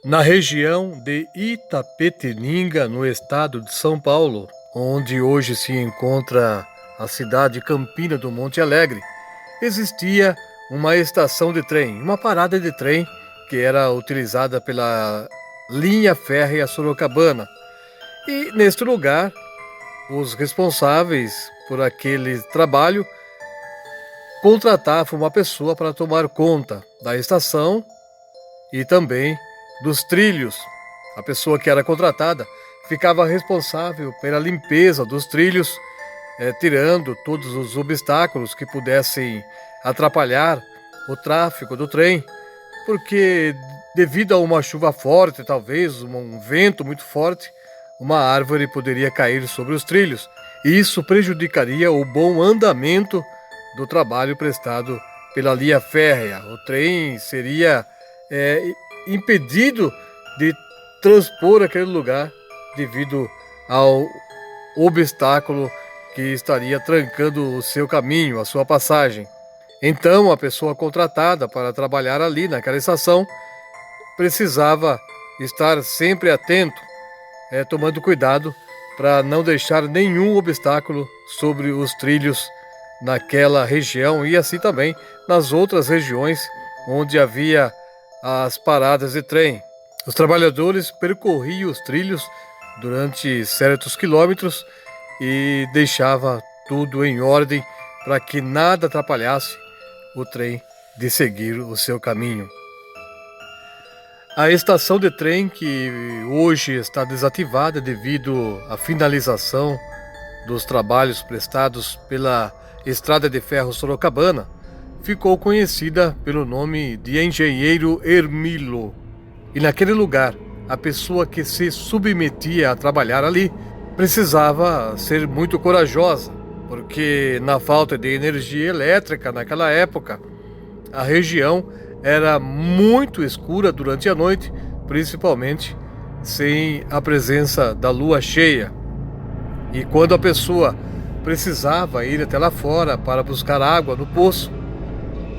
Na região de Itapetininga, no estado de São Paulo, onde hoje se encontra a cidade Campina do Monte Alegre, existia uma estação de trem, uma parada de trem que era utilizada pela linha férrea Sorocabana. E neste lugar, os responsáveis por aquele trabalho contratavam uma pessoa para tomar conta da estação e também dos trilhos. A pessoa que era contratada ficava responsável pela limpeza dos trilhos, tirando todos os obstáculos que pudessem atrapalhar o tráfego do trem, porque devido a uma chuva forte, talvez um vento muito forte, uma árvore poderia cair sobre os trilhos, e isso prejudicaria o bom andamento do trabalho prestado pela linha férrea. O trem seria impedido de transpor aquele lugar devido ao obstáculo que estaria trancando o seu caminho, a sua passagem. Então, a pessoa contratada para trabalhar ali naquela estação precisava estar sempre atento, tomando cuidado para não deixar nenhum obstáculo sobre os trilhos naquela região e assim também nas outras regiões onde havia as paradas de trem. Os trabalhadores percorriam os trilhos durante certos quilômetros e deixava tudo em ordem para que nada atrapalhasse o trem de seguir o seu caminho. A estação de trem, que hoje está desativada devido à finalização dos trabalhos prestados pela Estrada de Ferro Sorocabana, ficou conhecida pelo nome de Engenheiro Hermilo. E naquele lugar, a pessoa que se submetia a trabalhar ali precisava ser muito corajosa, porque na falta de energia elétrica naquela época, a região era muito escura durante a noite, principalmente sem a presença da lua cheia. E quando a pessoa precisava ir até lá fora para buscar água no poço,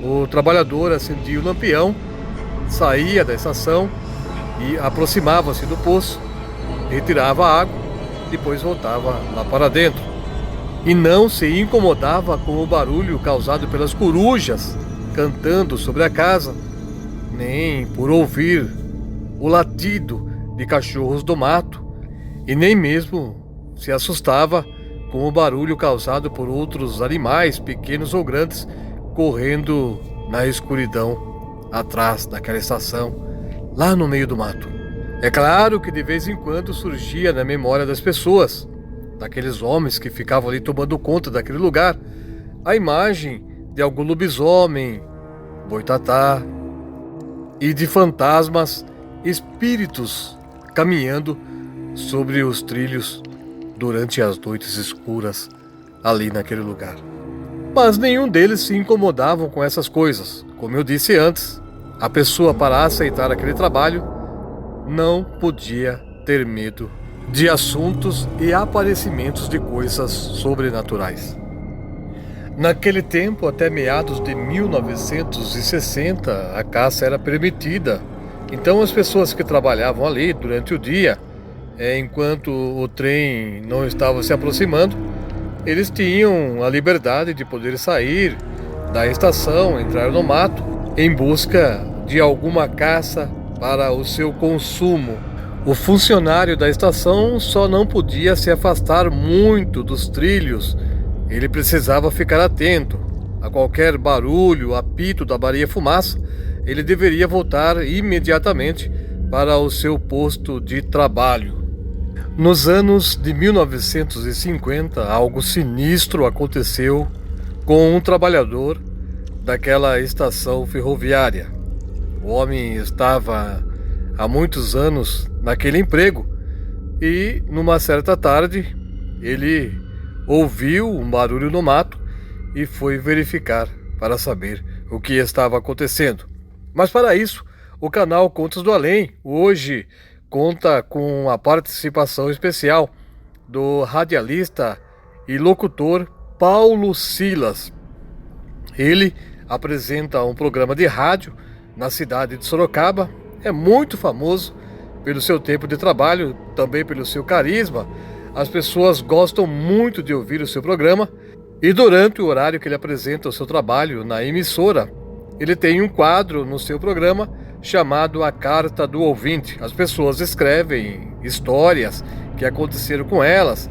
o trabalhador acendia o lampião, saía da estação e aproximava-se do poço, retirava a água, depois voltava lá para dentro. E não se incomodava com o barulho causado pelas corujas cantando sobre a casa, nem por ouvir o latido de cachorros do mato, e nem mesmo se assustava com o barulho causado por outros animais, pequenos ou grandes, correndo na escuridão atrás daquela estação, lá no meio do mato. É claro que de vez em quando surgia na memória das pessoas, daqueles homens que ficavam ali tomando conta daquele lugar, a imagem de algum lobisomem, boitatá e de fantasmas, espíritos caminhando sobre os trilhos durante as noites escuras ali naquele lugar. Mas nenhum deles se incomodavam com essas coisas. Como eu disse antes, a pessoa, para aceitar aquele trabalho, não podia ter medo de assuntos e aparecimentos de coisas sobrenaturais. Naquele tempo, até meados de 1960, a caça era permitida. Então as pessoas que trabalhavam ali durante o dia, enquanto o trem não estava se aproximando, eles tinham a liberdade de poder sair da estação, entrar no mato, em busca de alguma caça para o seu consumo. O funcionário da estação só não podia se afastar muito dos trilhos. Ele precisava ficar atento a qualquer barulho, apito da Maria Fumaça. Ele deveria voltar imediatamente para o seu posto de trabalho. Nos anos de 1950, algo sinistro aconteceu com um trabalhador daquela estação ferroviária. O homem estava há muitos anos naquele emprego e, numa certa tarde, ele ouviu um barulho no mato e foi verificar para saber o que estava acontecendo. Mas para isso, o canal Contos do Além hoje conta com a participação especial do radialista e locutor Paulo Silas. Ele apresenta um programa de rádio na cidade de Sorocaba, é muito famoso pelo seu tempo de trabalho, também pelo seu carisma. As pessoas gostam muito de ouvir o seu programa e durante o horário que ele apresenta o seu trabalho na emissora, ele tem um quadro no seu programa chamado A Carta do Ouvinte. As pessoas escrevem histórias que aconteceram com elas,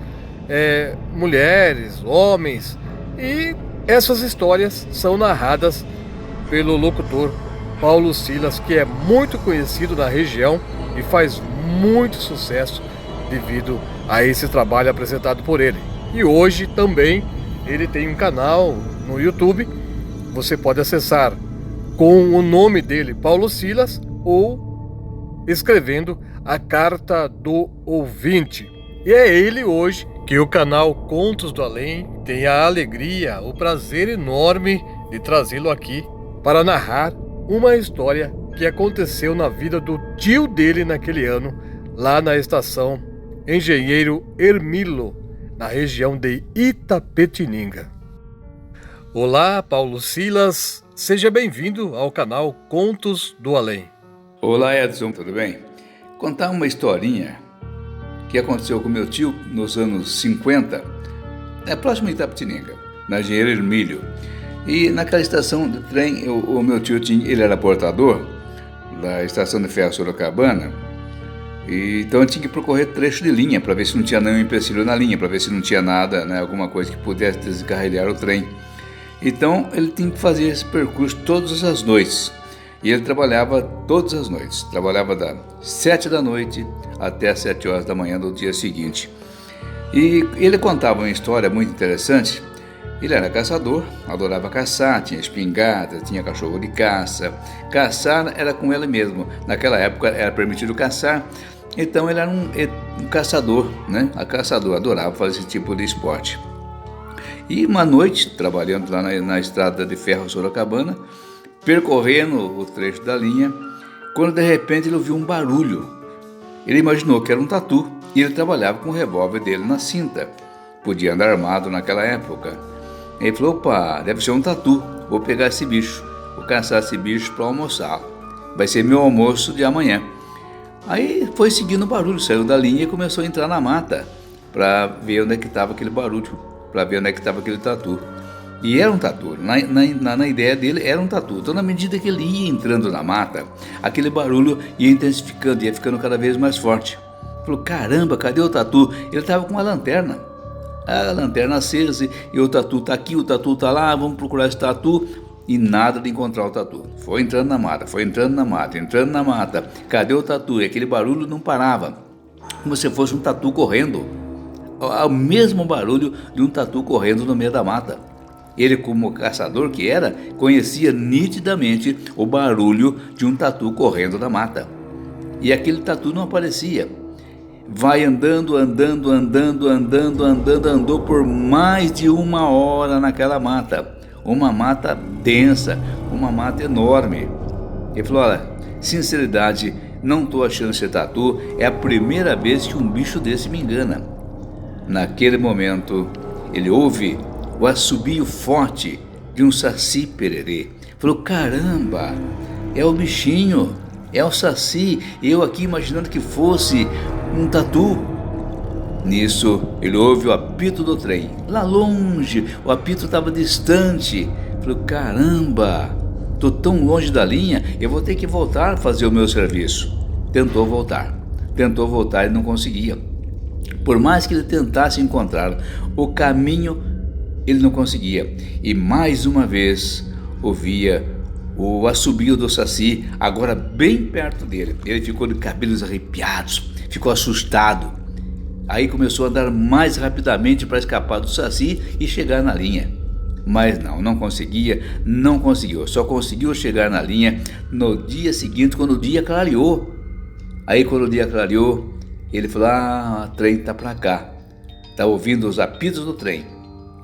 mulheres, homens, e essas histórias são narradas pelo locutor Paulo Silas, que é muito conhecido na região e faz muito sucesso devido a esse trabalho apresentado por ele. E hoje também ele tem um canal no YouTube, você pode acessar com o nome dele, Paulo Silas, ou escrevendo A Carta do Ouvinte. E é ele hoje que o canal Contos do Além tem a alegria, o prazer enorme de trazê-lo aqui para narrar uma história que aconteceu na vida do tio dele naquele ano, lá na estação Engenheiro Hermilo, na região de Itapetininga. Olá, Paulo Silas, seja bem-vindo ao canal Contos do Além. Olá, Edson, tudo bem? Contar uma historinha que aconteceu com meu tio nos anos 50, próximo de Itapetininga, na Engenheiro Hermílio. E naquela estação de trem, o meu tio ele era portador da estação de ferro Sorocabana, então eu tinha que percorrer trecho de linha para ver se não tinha nenhum empecilho na linha, para ver se não tinha nada, alguma coisa que pudesse descarrilhar o trem. Então ele tinha que fazer esse percurso todas as noites. E ele trabalhava todas as noites, trabalhava das 7 da noite até as 7 horas da manhã do dia seguinte. E ele contava uma história muito interessante. Ele era caçador, adorava caçar, tinha espingarda, tinha cachorro de caça. Caçar era com ele mesmo. Naquela época era permitido caçar, então ele era um caçador, caçador, adorava fazer esse tipo de esporte. E uma noite, trabalhando lá na estrada de ferro Sorocabana, percorrendo o trecho da linha, quando de repente ele ouviu um barulho. Ele imaginou que era um tatu e ele trabalhava com o revólver dele na cinta. Podia andar armado naquela época. Ele falou, opa, deve ser um tatu, vou pegar esse bicho, vou caçar esse bicho para almoçar. Vai ser meu almoço de amanhã. Aí foi seguindo o barulho, saiu da linha e começou a entrar na mata para ver onde é que estava aquele barulho, para ver onde é que estava aquele tatu. E era um tatu, na ideia dele era um tatu. Então na medida que ele ia entrando na mata, aquele barulho ia intensificando, ia ficando cada vez mais forte. Falou, caramba, cadê o tatu? Ele estava com uma lanterna, a lanterna acesa, e o tatu está aqui, o tatu está lá, vamos procurar esse tatu. E nada de encontrar o tatu. Foi entrando na mata, entrando na mata. Cadê o tatu? E aquele barulho não parava, como se fosse um tatu correndo. O mesmo barulho de um tatu correndo no meio da mata. Ele, como caçador que era, conhecia nitidamente o barulho de um tatu correndo na mata. E aquele tatu não aparecia. Vai andando, andou por mais de 1 hora naquela mata. Uma mata densa, uma mata enorme. Ele falou, olha, sinceridade, não estou achando esse tatu, é a primeira vez que um bicho desse me engana. Naquele momento, ele ouve o assobio forte de um saci pererê. Falou, caramba, é o bichinho, é o saci, eu aqui imaginando que fosse um tatu. Nisso, ele ouve o apito do trem, lá longe, o apito estava distante. Falou, caramba, estou tão longe da linha, eu vou ter que voltar a fazer o meu serviço. Tentou voltar e não conseguia. Por mais que ele tentasse encontrar o caminho, ele não conseguia. E mais uma vez, ouvia o assobio do saci, agora bem perto dele. Ele ficou de cabelos arrepiados, ficou assustado. Aí começou a andar mais rapidamente para escapar do saci e chegar na linha. Mas não conseguiu. Só conseguiu chegar na linha no dia seguinte, quando o dia clareou. Aí quando o dia clareou, ele falou, o trem está para cá. Está ouvindo os apitos do trem.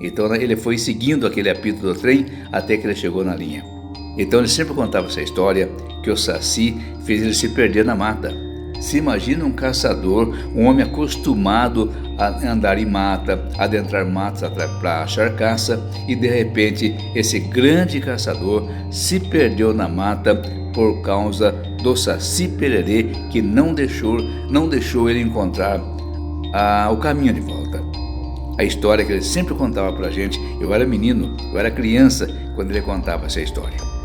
Então ele foi seguindo aquele apito do trem até que ele chegou na linha. Então ele sempre contava essa história, que o saci fez ele se perder na mata. Se imagina um caçador, um homem acostumado a andar em mata, adentrar matas para achar caça, e de repente esse grande caçador se perdeu na mata por causa do Saci Pererê, que não deixou ele encontrar o caminho de volta. A história que ele sempre contava pra gente. Eu era menino, eu era criança quando ele contava essa história.